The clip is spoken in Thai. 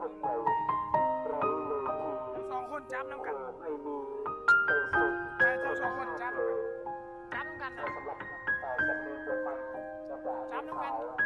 คนใหญ่ไร้เลทีทั้งสองคนจับน้ำกันไม่มีแต่สุดใช่ทั้งสองคนจับน้ำกันนะสำหรับสำเนียงตัวฟังจะด่า จับน้ำกัขาน ว